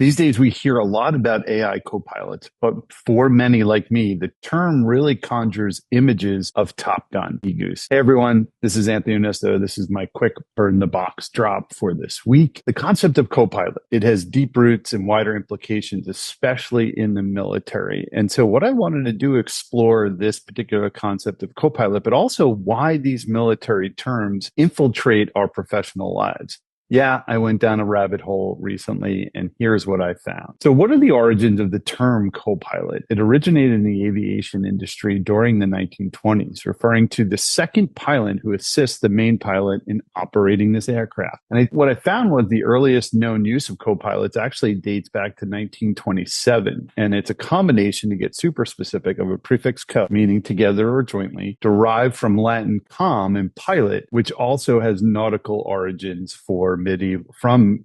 These days, we hear a lot about AI copilots, but for many like me, the term really conjures images of Top Gun, Goose. Hey, everyone, this is Anthony Onesto. This is my quick burn the box drop for this week. The concept of copilot, it has deep roots and wider implications, especially in the military. And so what I wanted to do, explore this particular concept of copilot, but also why these military terms infiltrate our professional lives. Yeah, I went down a rabbit hole recently, and here's what I found. So what are the origins of the term copilot? It originated in the aviation industry during the 1920s, referring to the second pilot who assists the main pilot in operating this aircraft. And what I found was the earliest known use of copilots actually dates back to 1927. And it's a combination, to get super specific, of a prefix co, meaning together or jointly, derived from Latin com and pilot, which also has nautical origins from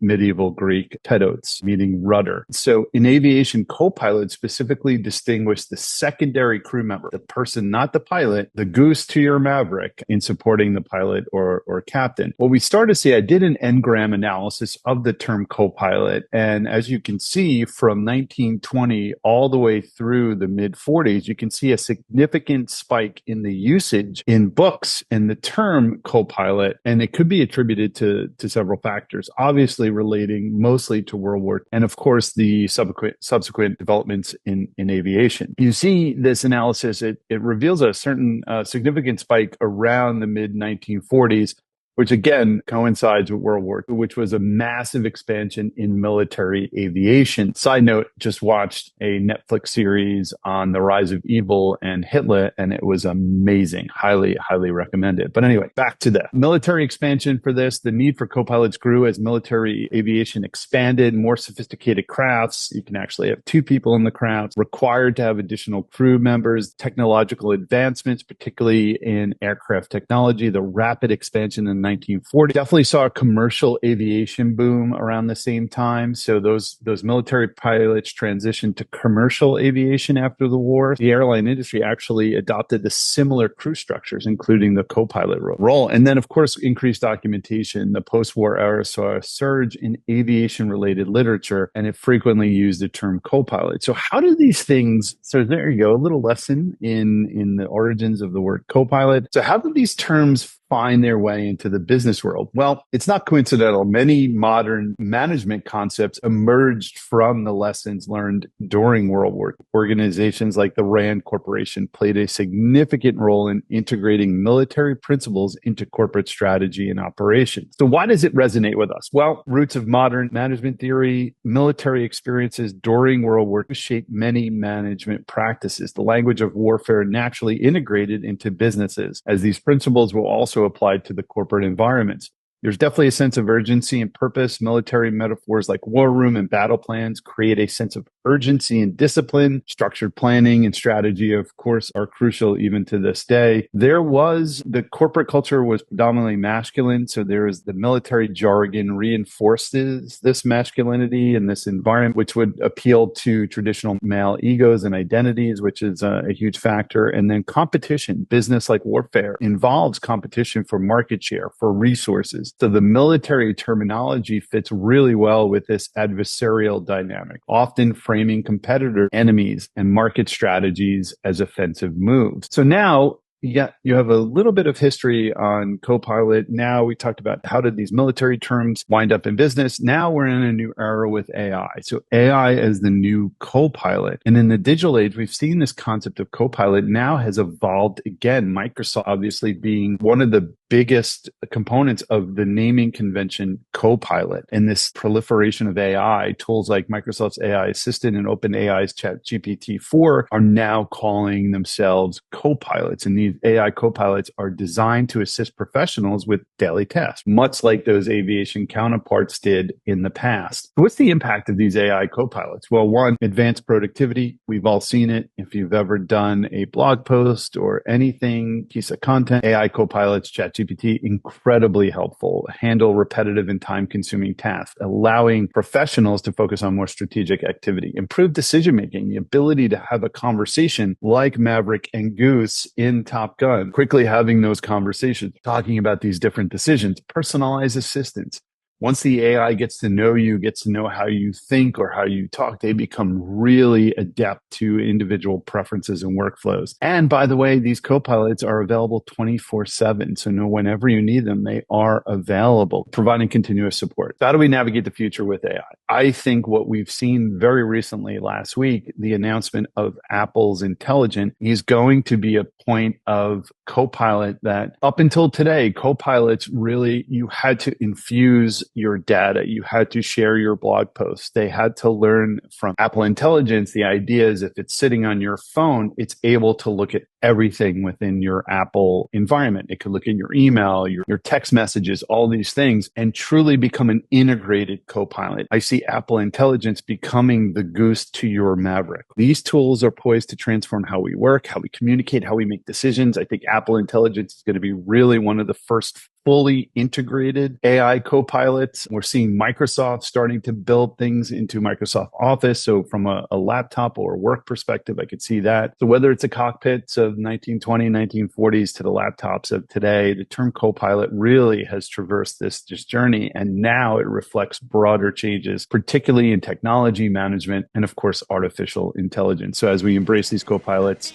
medieval Greek pedos, meaning rudder. So in aviation, co-pilot specifically distinguished the secondary crew member, the person, not the pilot, the goose to your maverick, in supporting the pilot or captain. What we start to see, I did an Ngram analysis of the term co-pilot. And as you can see, from 1920 all the way through the mid 40s, you can see a significant spike in the usage in books and the term co-pilot. And it could be attributed to several factors, obviously relating mostly to World War, and of course the subsequent developments in aviation. You see this analysis, it reveals a certain significant spike around the mid 1940s, which again coincides with World War II, which was a massive expansion in military aviation. Side note, just watched a Netflix series on the rise of evil and Hitler, and it was amazing. Highly, highly recommend it. But anyway, back to the military expansion for this. The need for co-pilots grew as military aviation expanded, more sophisticated crafts. You can actually have two people in the craft, required to have additional crew members, technological advancements, particularly in aircraft technology, the rapid expansion in 1940 definitely saw a commercial aviation boom around the same time. So those military pilots transitioned to commercial aviation after the war. The airline industry actually adopted the similar crew structures, including the co-pilot role. And then, of course, increased documentation. The post-war era saw a surge in aviation-related literature, and it frequently used the term co-pilot. So how do these things, so there you go, a little lesson in the origins of the word co-pilot. So how do these terms find their way into the business world? Well, it's not coincidental. Many modern management concepts emerged from the lessons learned during World War. Organizations like the RAND Corporation played a significant role in integrating military principles into corporate strategy and operations. So why does it resonate with us? Well, roots of modern management theory, military experiences during World War shaped many management practices. The language of warfare naturally integrated into businesses, as these principles will also applied to the corporate environments. There's definitely a sense of urgency and purpose. Military metaphors like war room and battle plans create a sense of urgency and discipline. Structured planning and strategy, of course, are crucial even to this day. The corporate culture was predominantly masculine, so there is the military jargon reinforces this masculinity and this environment, which would appeal to traditional male egos and identities, which is a huge factor. And then competition, business like warfare, involves competition for market share, for resources. So the military terminology fits really well with this adversarial dynamic, often framing competitor enemies and market strategies as offensive moves. So now you have a little bit of history on Copilot. Now we talked about how did these military terms wind up in business. Now we're in a new era with AI. So AI as the new Copilot. And in the digital age, we've seen this concept of Copilot now has evolved again. Microsoft obviously being one of the biggest components of the naming convention Copilot, and this proliferation of AI tools like Microsoft's AI Assistant and OpenAI's ChatGPT-4 are now calling themselves Copilots. And these AI Copilots are designed to assist professionals with daily tasks, much like those aviation counterparts did in the past. What's the impact of these AI Copilots? Well, one, advanced productivity. We've all seen it. If you've ever done a blog post or anything, piece of content, AI Copilots, ChatGPT, incredibly helpful, handle repetitive and time-consuming tasks, allowing professionals to focus on more strategic activity, improve decision-making, the ability to have a conversation like Maverick and Goose in Top Gun, quickly having those conversations, talking about these different decisions, personalized assistance, Once the AI gets to know you, gets to know how you think or how you talk, they become really adept to individual preferences and workflows. And by the way, these copilots are available 24/7. So know whenever you need them, they are available, providing continuous support. So how do we navigate the future with AI? I think what we've seen very recently last week, the announcement of Apple's Intelligent is going to be a point of Copilot that up until today, Copilots really, you had to infuse your data. You had to share your blog posts. They had to learn from Apple Intelligence. The idea is if it's sitting on your phone, it's able to look at everything within your Apple environment. It could look in your email, your text messages, all these things, and truly become an integrated Copilot. I see Apple Intelligence becoming the goose to your Maverick. These tools are poised to transform how we work, how we communicate, how we make decisions. I think Apple Intelligence is going to be really one of the first fully integrated AI copilots. We're seeing Microsoft starting to build things into Microsoft Office. So from a laptop or work perspective, I could see that. So whether it's the cockpits of 1920, 1940s to the laptops of today, the term copilot really has traversed this journey. And now it reflects broader changes, particularly in technology management and of course, artificial intelligence. So as we embrace these copilots,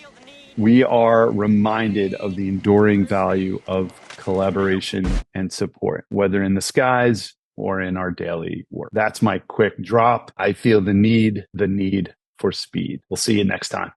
we are reminded of the enduring value of collaboration and support, whether in the skies or in our daily work. That's my quick drop. I feel the need for speed. We'll see you next time.